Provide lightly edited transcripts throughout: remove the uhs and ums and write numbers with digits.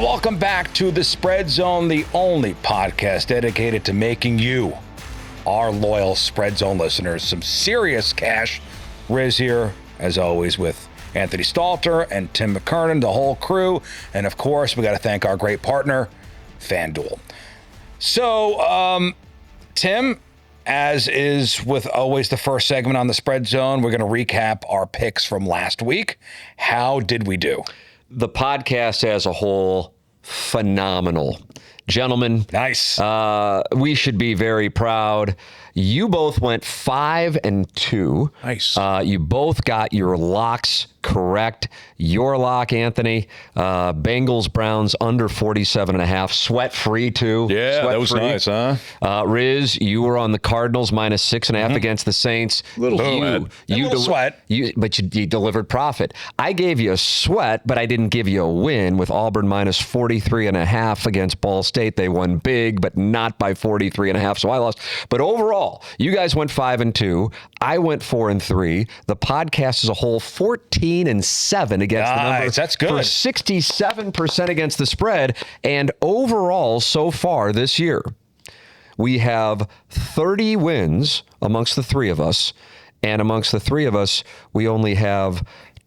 Welcome back to the Spread Zone, the only podcast dedicated to making you, our loyal Spread Zone listeners, some serious cash. Riz here, as always, with Anthony Stalter and Tim McKernan, the whole crew. And, of course, we got to thank our great partner, FanDuel. So, Tim, as is with always the first segment on the Spread Zone, we're going to recap our picks from last week. How did we do? The podcast as a whole, phenomenal. Gentlemen, nice. We should be very proud. You both went 5-2. Nice. You both got your locks correct. Your lock, Anthony, Bengals, Browns under 47.5. Sweat-free, too. Yeah, that was nice, huh? Riz, you were on the Cardinals minus 6.5 against the Saints. Little sweat. But you delivered profit. I gave you a sweat, but I didn't give you a win with Auburn minus 43.5 against Ball State. They won big, but not by 43.5, so I lost. But overall, you guys went 5-2. I went 4-3. The podcast as a whole, 14-7 against the number. That's good. For 67% against the spread. And overall, so far this year, we have 30 wins amongst the three of us. And amongst the three of us, we only have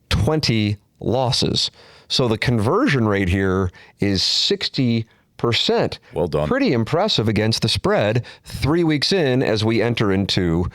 20 losses. So the conversion rate here is 60%. Well done. Pretty impressive against the spread 3 weeks in as we enter into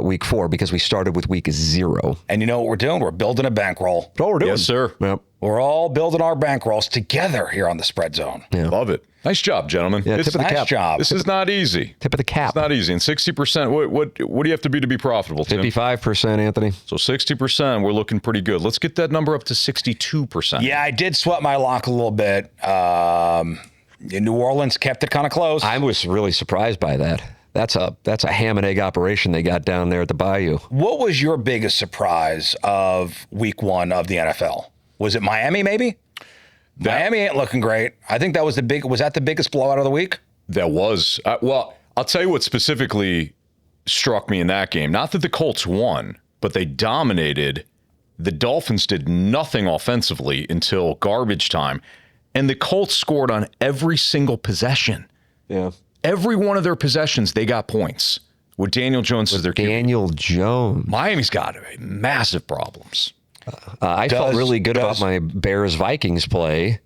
week 4, because we started with week 0. And you know what we're doing? We're building a bankroll. Oh, we're doing. Yes, sir. Yep. We're all building our bankrolls together here on the Spread Zone. Yeah. Love it. Nice job, gentlemen. Yeah, tip of the Nice cap. job. This is not easy. Tip of the cap. It's not easy. And 60%, what do you have to be profitable, Tim? 55%, Anthony. So 60%, we're looking pretty good. Let's get that number up to 62%. Yeah, I did sweat my lock a little bit. New Orleans kept it kind of close. I was really surprised by that. That's a ham and egg operation they got down there at the Bayou. What was your biggest surprise of week 1 of the NFL? Was it Miami, maybe? Miami ain't looking great. I think that was was that the biggest blowout of the week? That was. Well, I'll tell you what specifically struck me in that game. Not that the Colts won, but they dominated. The Dolphins did nothing offensively until garbage time. And the Colts scored on every single possession. Yeah. Every one of their possessions, they got points. With Daniel Jones as their QB. Daniel Jones. Miami's got massive problems. I felt really good about my Bears-Vikings play,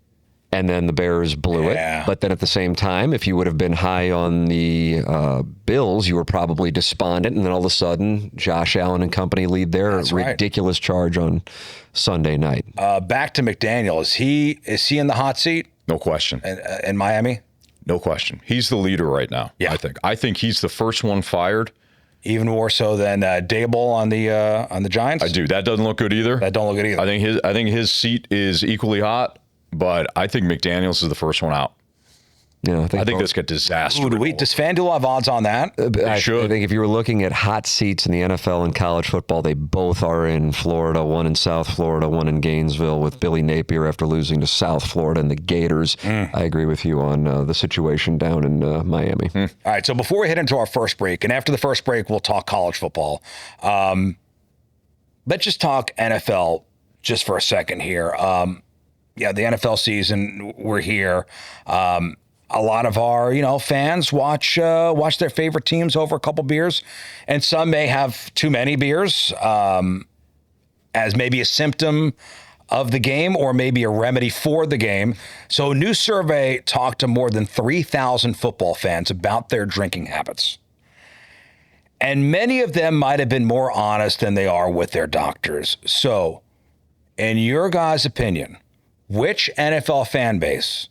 and then the Bears blew it. But then at the same time, if you would have been high on the Bills, you were probably despondent, and then all of a sudden, Josh Allen and company lead their ridiculous charge on Sunday night. Back to McDaniel. Is he in the hot seat? No question. In Miami? No question. He's the leader right now, yeah. I think he's the first one fired. Even more so than Dable on the Giants? I do. That doesn't look good either. That don't look good either. I think his seat is equally hot, but I think McDaniels is the first one out. Yeah, I think this got disaster. Does FanDuel have odds on that? I think if you were looking at hot seats in the NFL and college football, they both are in Florida, one in South Florida, one in Gainesville, with Billy Napier after losing to South Florida and the Gators. I agree with you on the situation down in Miami. All right, so before we head into our first break, and after the first break, we'll talk college football. Let's just talk NFL just for a second here. The NFL season, we're here. A lot of our, fans watch their favorite teams over a couple beers, and some may have too many beers as maybe a symptom of the game or maybe a remedy for the game. So a new survey talked to more than 3,000 football fans about their drinking habits. And many of them might have been more honest than they are with their doctors. So, in your guys' opinion, which NFL fan base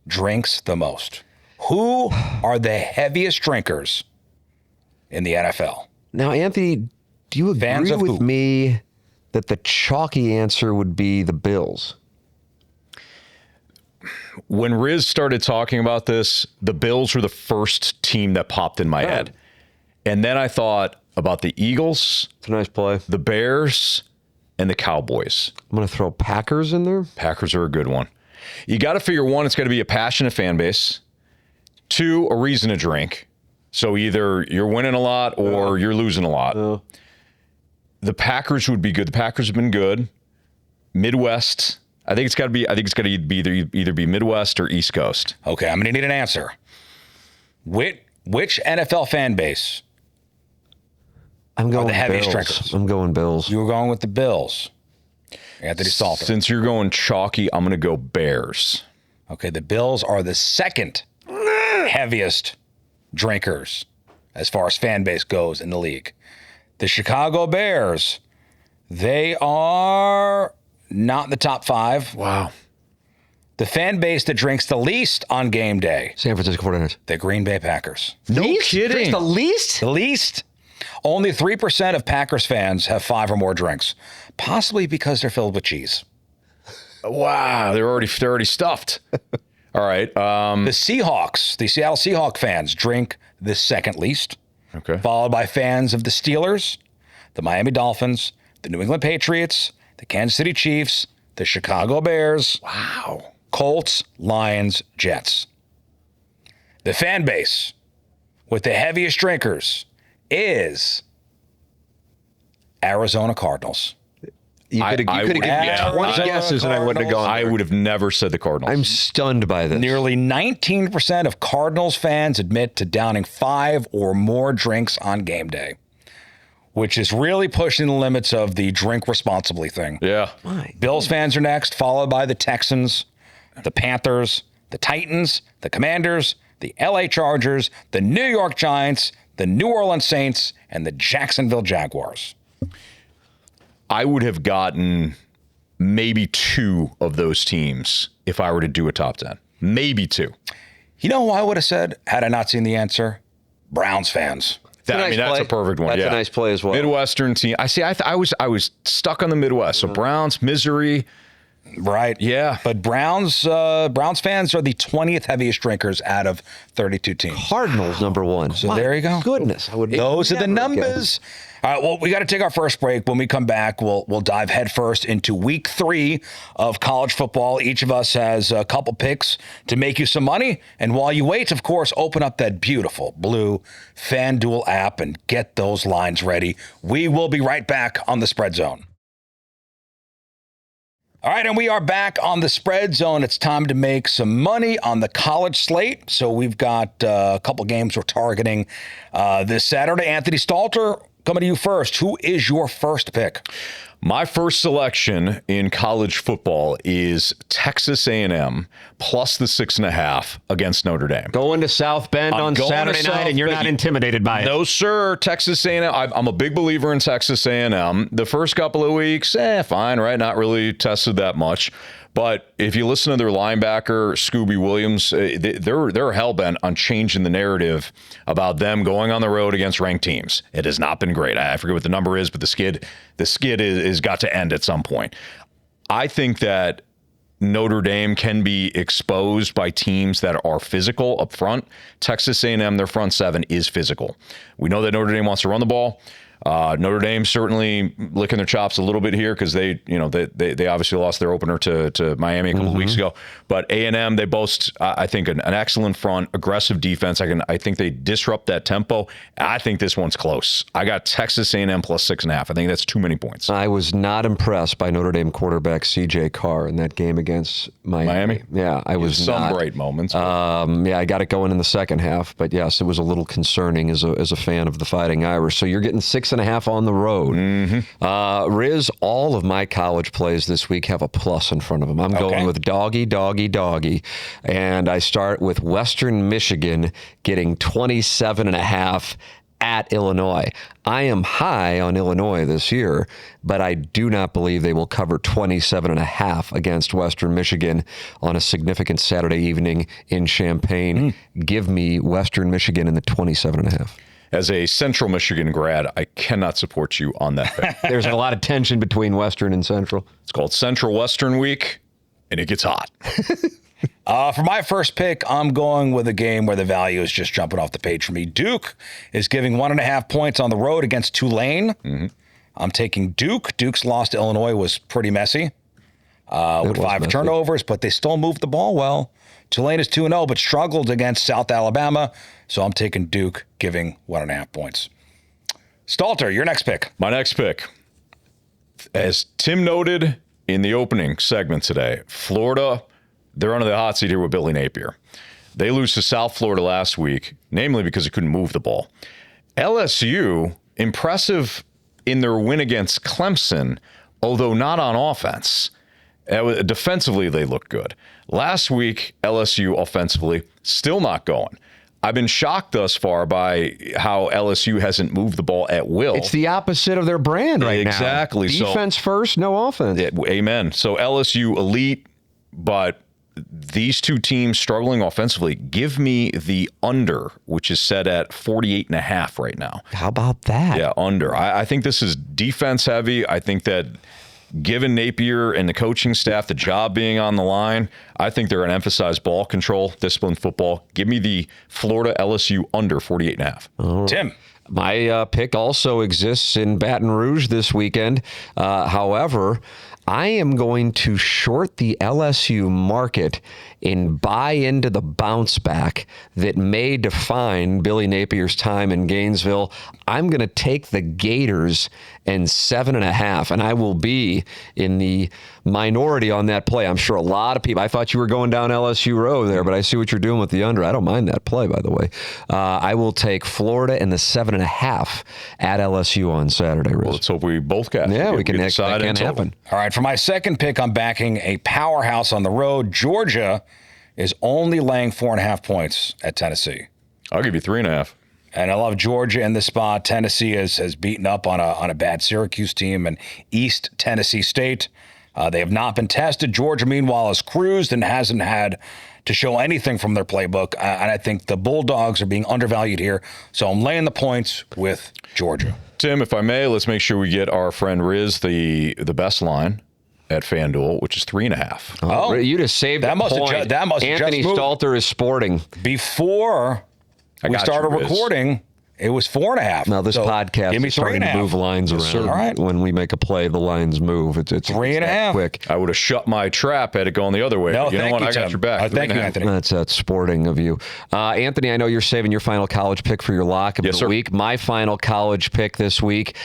drinks the most? Who are the heaviest drinkers in the NFL? Now, Anthony, do you agree with me that the chalky answer would be the Bills? When Riz started talking about this, the Bills were the first team that popped in my head. And then I thought about the Eagles. It's a nice play. The Bears and the Cowboys. I'm going to throw Packers in there. Packers are a good one. You got to figure, one, it's got to be a passionate fan base. Two, a reason to drink. So either you're winning a lot or you're losing a lot. The Packers would be good. The Packers have been good. Midwest, I think it's got to be either be Midwest or East Coast. Okay, I'm going to need an answer. Which NFL fan base? I'm going the heaviest Bills. drinkers? I'm going Bills. You were going with the Bills. Anthony Stalter. Since you're going chalky, I'm going to go Bears. Okay, the Bills are the second heaviest drinkers as far as fan base goes in the league. The Chicago Bears, they are not in the top 5. Wow. The fan base that drinks the least on game day, San Francisco 49ers. the Green Bay Packers. No Least? kidding. Drinks the least? The least. Only 3% of Packers fans have 5 or more drinks, possibly because they're filled with cheese. Wow, they're already stuffed. All right. The Seahawks, the Seattle Seahawks fans drink the second least, Okay. followed by fans of the Steelers, the Miami Dolphins, the New England Patriots, the Kansas City Chiefs, the Chicago Bears, Wow. Colts, Lions, Jets. The fan base with the heaviest drinkers is Arizona Cardinals. You could have given me yeah, 20 Arizona guesses and I wouldn't have gone. I would have never said the Cardinals. I'm stunned by this. Nearly 19% of Cardinals fans admit to downing 5 or more drinks on game day, which is really pushing the limits of the drink responsibly thing. Yeah. Bills fans are next, followed by the Texans, the Panthers, the Titans, the Commanders, the LA Chargers, the New York Giants, the New Orleans Saints, and the Jacksonville Jaguars. I would have gotten maybe 2 of those teams if I were to do a top 10. Maybe 2. You know who I would have said had I not seen the answer? Browns fans. That's a perfect one. That's yeah. a nice play as well. Midwestern team. I was stuck on the Midwest. So Browns, Missouri. Right. Yeah. But Browns fans are the 20th heaviest drinkers out of 32 teams. Cardinals number 1. So there you go. Goodness. Those are the never numbers. All right, well, we got to take our first break. When we come back, we'll dive headfirst into week 3 of college football. Each of us has a couple picks to make you some money. And while you wait, of course, open up that beautiful blue FanDuel app and get those lines ready. We will be right back on the Spread Zone. All right, and we are back on the Spread Zone. It's time to make some money on the college slate. So we've got a couple games we're targeting this Saturday. Anthony Stalter, coming to you first. Who is your first pick? My first selection in college football is Texas A&M plus the 6.5 against Notre Dame. Going to South Bend on Saturday night, and you're not intimidated by it. No, sir. Texas A&M. I'm a big believer in Texas A&M. The first couple of weeks, fine, right? Not really tested that much. But if you listen to their linebacker, Scooby Williams, they're hell-bent on changing the narrative about them going on the road against ranked teams. It has not been great. I forget what the number is, but the skid is got to end at some point. I think that Notre Dame can be exposed by teams that are physical up front. Texas A&M, their front 7 is physical. We know that Notre Dame wants to run the ball. Notre Dame certainly licking their chops a little bit here because they obviously lost their opener to Miami a couple of weeks ago. But A&M, they boast, I think, an excellent front, aggressive defense. I think they disrupt that tempo. I think this one's close. I got Texas A&M plus 6.5. I think that's too many points. I was not impressed by Notre Dame quarterback C.J. Carr in that game against Miami. Yeah, I was some bright moments. I got it going in the second half, but yes, it was a little concerning as a fan of the Fighting Irish. So you're getting 6.5 on the road. Riz, all of my college plays this week have a plus in front of them. I'm going with doggy, and I start with Western Michigan getting 27.5 at Illinois. I am high on Illinois this year, but I do not believe they will cover 27.5 against Western Michigan on a significant Saturday evening in Champaign. Give me Western Michigan in the 27.5. As a Central Michigan grad, I cannot support you on that pick. There's a lot of tension between Western and Central. It's called Central Western Week, and it gets hot. For my first pick, I'm going with a game where the value is just jumping off the page for me. Duke is giving 1.5 points on the road against Tulane. I'm taking Duke. Duke's loss to Illinois was pretty messy with 5 turnovers, but they still moved the ball well. Tulane is 2-0, but struggled against South Alabama. So I'm taking Duke, giving 1.5 points. Stalter, your next pick. My next pick. As Tim noted, in the opening segment today, Florida, they're under the hot seat here with Billy Napier. They lose to South Florida last week, namely because they couldn't move the ball. LSU, impressive in their win against Clemson, although not on offense. Defensively, they look good. Last week, LSU offensively, still not going. I've been shocked thus far by how LSU hasn't moved the ball at will. It's the opposite of their brand right now. Exactly. Defense first, no offense. Amen. So LSU elite, but these two teams struggling offensively. Give me the under, which is set at 48.5 right now. How about that? Yeah, under. I think this is defense heavy. I think that given Napier and the coaching staff, the job being on the line, I think they're going to emphasize ball control, disciplined football. Give me the Florida LSU under 48.5. Tim. My pick also exists in Baton Rouge this weekend. However, I am going to short the LSU market and buy into the bounce back that may define Billy Napier's time in Gainesville. I'm going to take the Gators and 7.5, and I will be in the minority on that play. I'm sure a lot of people, I thought you were going down LSU road there, but I see what you're doing with the under. I don't mind that play, by the way. I will take Florida and the 7.5 at LSU on Saturday, Riz. Well, let's hope we both got. Yeah, we can. That can happen. All right, for my second pick, I'm backing a powerhouse on the road. Georgia is only laying 4.5 points at Tennessee. I'll give you 3.5. And I love Georgia in this spot. Tennessee has beaten up on a bad Syracuse team and East Tennessee State. They have not been tested. Georgia, meanwhile, has cruised and hasn't had to show anything from their playbook. And I think the Bulldogs are being undervalued here. So I'm laying the points with Georgia. Tim, if I may, let's make sure we get our friend Riz the best line at FanDuel, which is 3.5. Oh, you just saved that point. That must Anthony Stalter is sporting. Before we started recording, it was 4.5. Now this podcast give me is starting to move lines around. All right. When we make a play, the lines move. It's 3.5. Quick. I would have shut my trap had it going the other way. No, you know what? I got your back. Thank you, Anthony. That's sporting of you. Anthony, I know you're saving your final college pick for your lock of the week. My final college pick this week.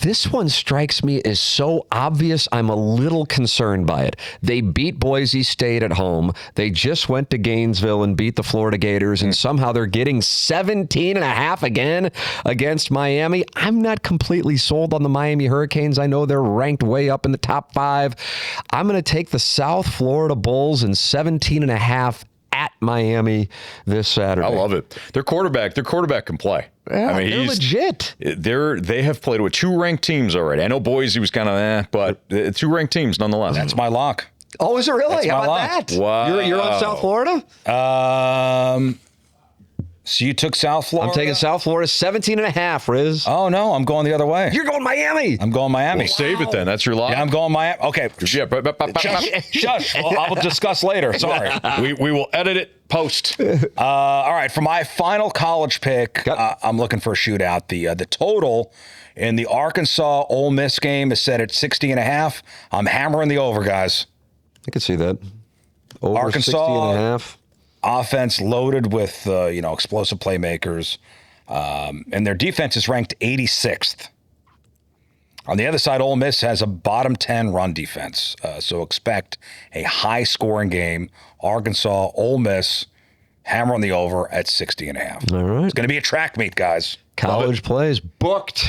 This one strikes me as so obvious, I'm a little concerned by it. They beat Boise State at home. They just went to Gainesville and beat the Florida Gators, and somehow they're getting 17.5 again against Miami. I'm not completely sold on the Miami Hurricanes. I know they're ranked way up in the top 5. I'm going to take the South Florida Bulls and 17.5 at Miami this Saturday. I love it. Their quarterback can play. Yeah, I mean, they're legit. They have played with 2 ranked teams already. I know Boise was kind of but 2 ranked teams nonetheless. That's my lock. Oh, is it really? How about that? Wow. You're on South Florida? So you took South Florida? I'm taking South Florida, 17.5, Riz. Oh, no, I'm going the other way. You're going Miami. I'm going Miami. Well, save it then. That's your lock? Yeah, I'm going Miami. Okay. Yeah, Shush. Well, I'll discuss later. Sorry. We will edit it post. All right. For my final college pick, I'm looking for a shootout. The total in the Arkansas Ole Miss game is set at 60.5. I'm hammering the over, guys. I can see that. Over Arkansas 60.5. Offense loaded with explosive playmakers, and their defense is ranked 86th. On the other side, Ole Miss has a bottom 10 run defense, so expect a high-scoring game. Arkansas, Ole Miss, hammer on the over at 60.5. All right, it's going to be a track meet, guys. College plays booked.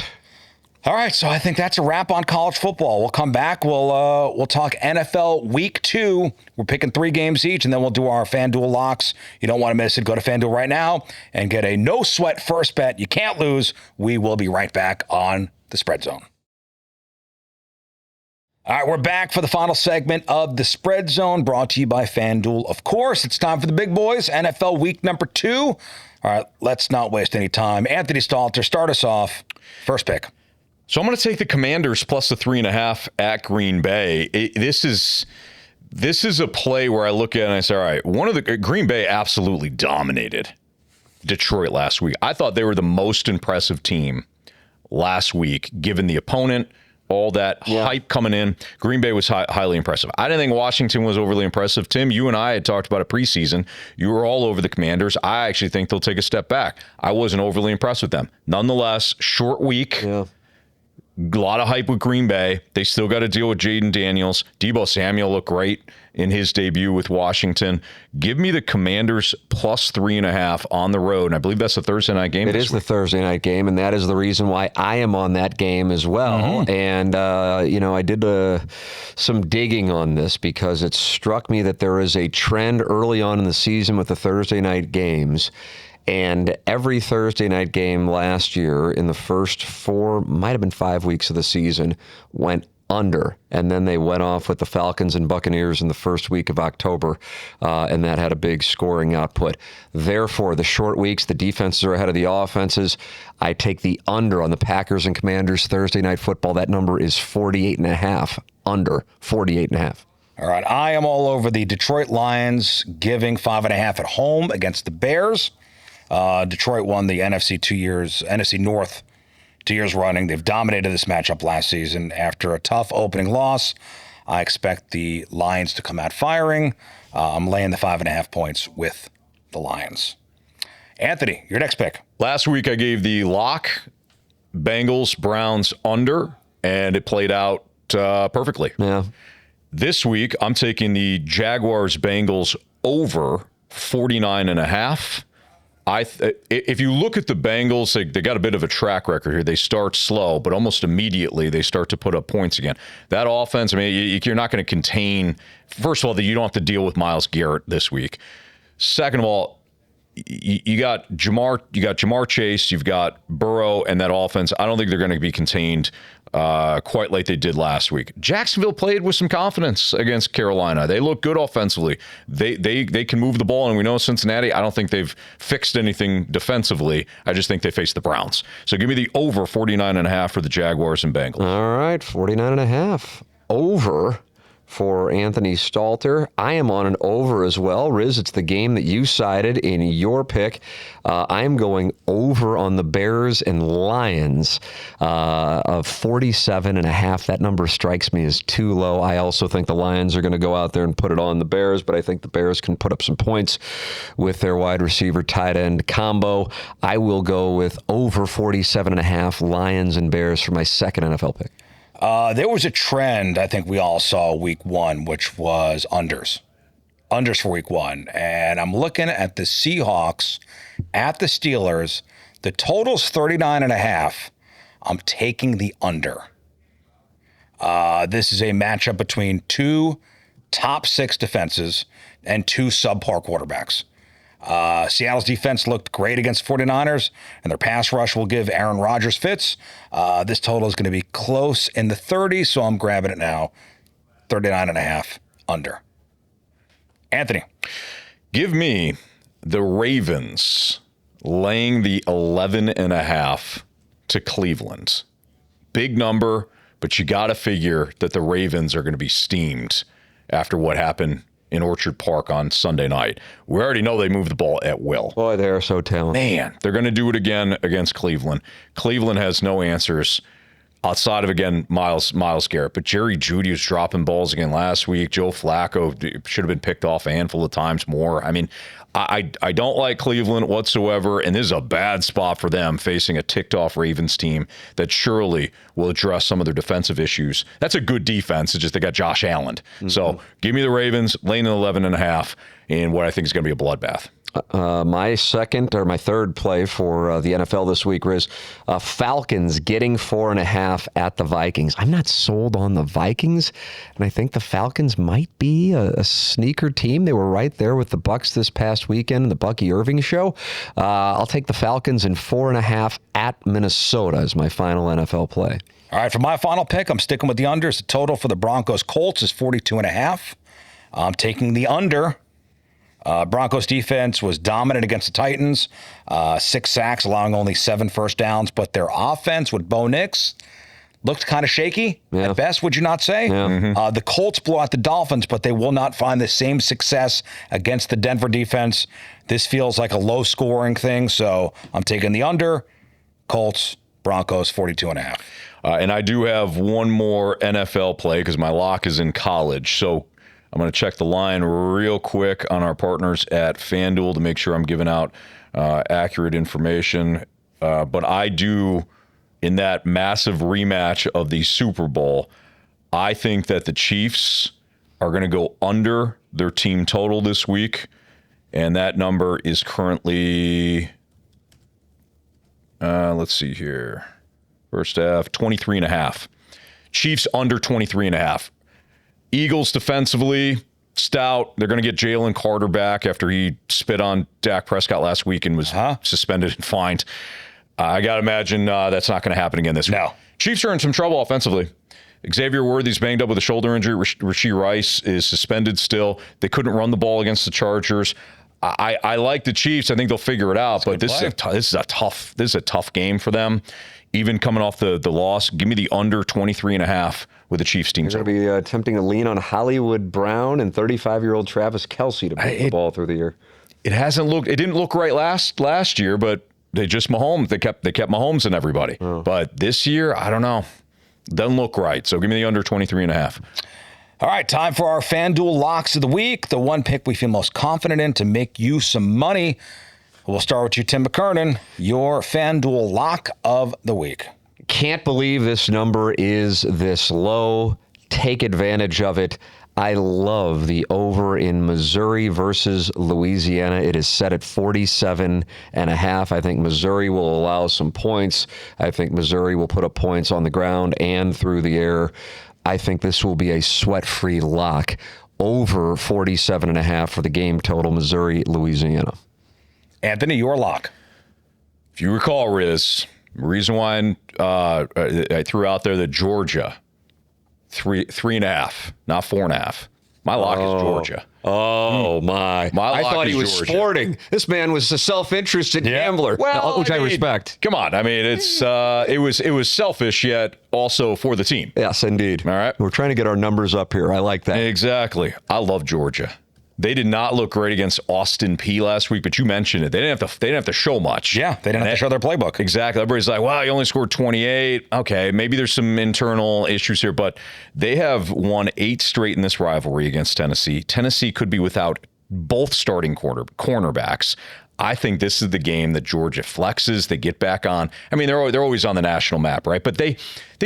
All right, so I think that's a wrap on college football. We'll come back. We'll talk NFL Week 2. We're picking 3 games each, and then we'll do our FanDuel locks. You don't want to miss it. Go to FanDuel right now and get a no-sweat first bet. You can't lose. We will be right back on the Spread Zone. All right, we're back for the final segment of the Spread Zone, brought to you by FanDuel. Of course, it's time for the big boys, NFL Week number 2. All right, let's not waste any time. Anthony Stalter, start us off. First pick. So I'm going to take the Commanders plus the 3.5 at Green Bay. This is a play where I look at it and I say, all right, Green Bay absolutely dominated Detroit last week. I thought they were the most impressive team last week, given the opponent, all that hype coming in. Green Bay was highly impressive. I didn't think Washington was overly impressive. Tim, you and I had talked about it preseason. You were all over the Commanders. I actually think they'll take a step back. I wasn't overly impressed with them. Nonetheless, short week. Yeah. A lot of hype with Green Bay. They still got to deal with Jaden Daniels. Deebo Samuel looked great in his debut with Washington. Give me the Commanders plus 3.5 on the road. And I believe that's the Thursday night game. It is the Thursday night game, and that is the reason why I am on that game as well. And, I did some digging on this because it struck me that there is a trend early on in the season with the Thursday night games. And every Thursday night game last year in the first 4, might have been 5 weeks of the season, went under. And then they went off with the Falcons and Buccaneers in the first week of October, and that had a big scoring output. Therefore, the short weeks, the defenses are ahead of the offenses. I take the under on the Packers and Commanders Thursday night football. That number is 48.5, under 48.5. All right, I am all over the Detroit Lions giving 5.5 at home against the Bears. Detroit won the NFC North 2 years running. They've dominated this matchup last season. After a tough opening loss, I expect the Lions to come out firing. I'm laying the 5.5 points with the Lions. Anthony, your next pick. Last week I gave the lock, Bengals, Browns under, and it played out perfectly. Yeah. This week I'm taking the Jaguars, Bengals over 49.5. If you look at the Bengals, they got a bit of a track record here. They start slow, but almost immediately they start to put up points again. That offense, I mean, you're not going to contain. First of all, you don't have to deal with Myles Garrett this week. Second of all, you got Jamar Chase, you've got Burrow, and that offense. I don't think they're going to be contained quite like they did last week. Jacksonville played with some confidence against Carolina. They look good offensively. They can move the ball, and we know Cincinnati, I don't think they've fixed anything defensively. I just think they face the Browns. So give me the over 49.5 for the Jaguars and Bengals. All right, 49.5 over for Anthony Stalter. I am on an over as well. Riz, it's the game that you sided in your pick. I am going over on the Bears and Lions of 47.5. That number strikes me as too low. I also think the Lions are going to go out there and put it on the Bears, but I think the Bears can put up some points with their wide receiver tight end combo. I will go with over 47.5 Lions and Bears for my second NFL pick. There was a trend I think we all saw week one, which was unders. Unders for week one. And I'm looking at the Seahawks at the Steelers. The total's 39.5. I'm taking the under. This is a matchup between two top 6 defenses and 2 subpar quarterbacks. Seattle's defense looked great against 49ers, and their pass rush will give Aaron Rodgers fits. This total is going to be close in the 30s, so I'm grabbing it now. 39.5 under. Anthony. Give me the Ravens laying the 11.5 to Cleveland. Big number, but you got to figure that the Ravens are going to be steamed after what happened in Orchard Park on Sunday night. We already know they move the ball at will. Boy, they are so talented. Man, they're going to do it again against Cleveland. Cleveland has no answers outside of, again, Myles Garrett. But Jerry Jeudy was dropping balls again last week. Joe Flacco should have been picked off a handful of times more. I mean, I don't like Cleveland whatsoever, and this is a bad spot for them facing a ticked-off Ravens team that surely will address some of their defensive issues. That's a good defense. It's just they got Josh Allen. Mm-hmm. So give me the Ravens, laying in 11.5 in what I think is going to be a bloodbath. My third play for the NFL this week is Falcons getting 4.5 at the Vikings. I'm not sold on the Vikings, and I think the Falcons might be a sneaker team. They were right there with the Bucs this past weekend in the Bucky Irving show. I'll take the Falcons in 4.5 at Minnesota as my final NFL play. All right, for my final pick, I'm sticking with the unders. The total for the Broncos Colts is 42.5. I'm taking the under. Broncos defense was dominant against the Titans, 6 sacks, allowing only 7 first downs. But their offense with Bo Nix looked kind of shaky at best, would you not say? Yeah. Mm-hmm. The Colts blew out the Dolphins, but they will not find the same success against the Denver defense. This feels like a low-scoring thing, so I'm taking the under. Colts, Broncos, 42.5. And I do have one more NFL play because my lock is in college. So I'm going to check the line real quick on our partners at FanDuel to make sure I'm giving out accurate information. But I do in that massive rematch of the Super Bowl. I think that the Chiefs are going to go under their team total this week, and that number is currently, let's see here, first half, 23.5. Chiefs under 23.5. Eagles defensively, stout. They're going to get Jalen Carter back after he spit on Dak Prescott last week and was suspended and fined. I got to imagine that's not going to happen again this week. No. Chiefs are in some trouble offensively. Xavier Worthy's banged up with a shoulder injury. Rashee Rice is suspended still. They couldn't run the ball against the Chargers. I like the Chiefs. I think they'll figure it out. But this is a tough game for them. Even coming off the loss, give me the under 23.5 with the Chiefs team. You're going to be attempting to lean on Hollywood Brown and 35-year-old Travis Kelce to put the ball through the air. It didn't look right last year, but they kept Mahomes and everybody. Oh. But this year, I don't know. Doesn't look right. So give me the under 23.5. All right, time for our FanDuel Locks of the Week, the one pick we feel most confident in to make you some money. We'll start with you, Tim McKernan, your FanDuel Lock of the Week. Can't believe this number is this low. Take advantage of it. I love the over in Missouri versus Louisiana. It is set at 47.5. I think Missouri will allow some points. I think Missouri will put up points on the ground and through the air. I think this will be a sweat-free lock. Over 47.5 for the game total, Missouri-Louisiana. Anthony, your lock. If you recall, Riz, the reason why I threw out there that Georgia, 3.5, not 4.5. My lock is Georgia. Oh, my. My I lock thought is he was Georgia. Sporting. This man was a self-interested gambler, which I respect. Come on. I mean, it was selfish, yet also for the team. Yes, indeed. All right. We're trying to get our numbers up here. I like that. Exactly. I love Georgia. They did not look great against Austin Peay last week, but you mentioned it. They didn't have to show much. Yeah, they didn't have to show their playbook. Exactly. Everybody's like, wow, you only scored 28. Okay, maybe there's some internal issues here, but they have won 8 straight in this rivalry against Tennessee. Tennessee could be without both starting cornerbacks. I think this is the game that Georgia flexes. They get back on. I mean, they're always on the national map, right? But they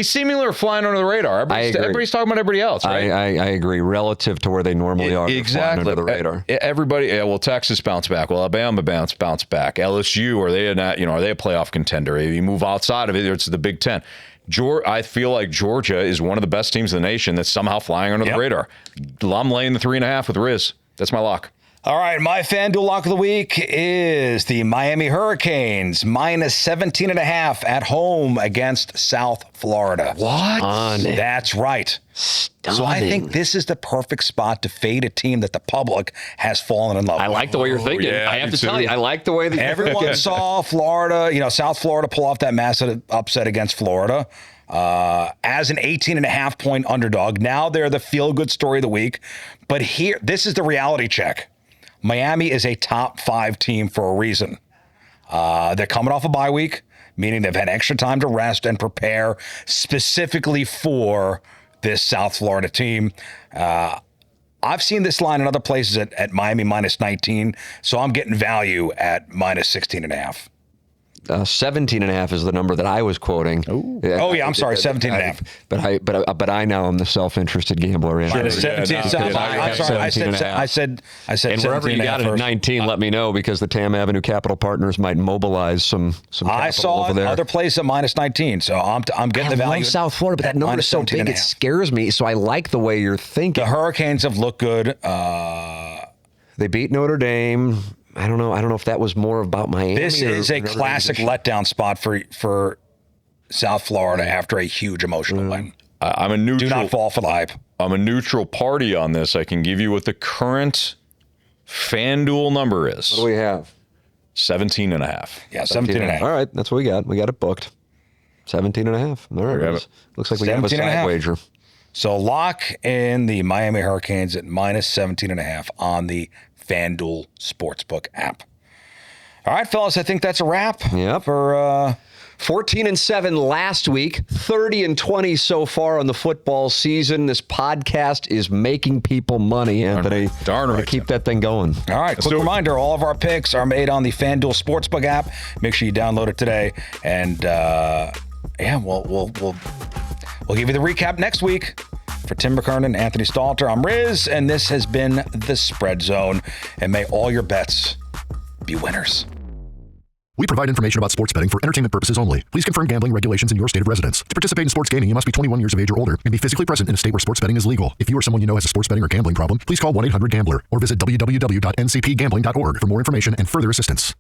seemingly are flying under the radar. Everybody's talking about everybody else, right? I agree. Relative to where they normally are, exactly under the radar. Everybody. Well, Texas bounced back. Well, Alabama bounced back. LSU, are they a playoff contender? If you move outside of it, it's the Big Ten. I feel like Georgia is one of the best teams in the nation that's somehow flying under the radar. I'm laying the 3.5 with Riz. That's my lock. All right, my FanDuel Lock of the Week is the Miami Hurricanes, minus 17.5 at home against South Florida. What? That's right. Stunning. So I think this is the perfect spot to fade a team that the public has fallen in love with. I like the way you're thinking. Yeah, I have to tell you, I like the way that everyone saw Florida, South Florida pull off that massive upset against Florida. As an 18.5 point underdog. Now they're the feel-good story of the week. But this is the reality check. Miami is a top 5 team for a reason. They're coming off a bye week, meaning they've had extra time to rest and prepare specifically for this South Florida team. I've seen this line in other places at Miami minus 19, so I'm getting value at minus 16.5. 17.5 is the number that I was quoting. I'm sorry, 17.5. But I now am the self-interested gambler. I'm sorry, I said. And wherever you got it at 19, let me know, because the Tam Avenue Capital Partners might mobilize some capital I saw over there. Other place at minus 19, so I'm getting the value. I love South Florida, but that number is so big, it scares me. So I like the way you're thinking. The Hurricanes have looked good. They beat Notre Dame. I don't know if that was more about Miami. This is a classic letdown spot for South Florida after a huge emotional win. I'm a neutral. Do not fall for the hype. I'm a neutral party on this. I can give you what the current FanDuel number is. What do we have? 17.5. Yeah, 17.5. All right, that's what we got. We got it booked. 17.5. All right. Looks like we have a side wager. So lock in the Miami Hurricanes at minus 17.5 on the FanDuel Sportsbook app. All right, fellas, I think that's a wrap. Yep. For 14-7 last week, 30-20 so far on the football season. This podcast is making people money, Anthony. Darn right. Keep that thing going. All right, quick reminder, all of our picks are made on the FanDuel Sportsbook app. Make sure you download it today and Yeah, we'll give you the recap next week. For Tim McKernan, Anthony Stalter, I'm Riz, and this has been The Spread Zone. And may all your bets be winners. We provide information about sports betting for entertainment purposes only. Please confirm gambling regulations in your state of residence. To participate in sports gaming, you must be 21 years of age or older and be physically present in a state where sports betting is legal. If you or someone you know has a sports betting or gambling problem, please call 1-800-GAMBLER or visit www.ncpgambling.org for more information and further assistance.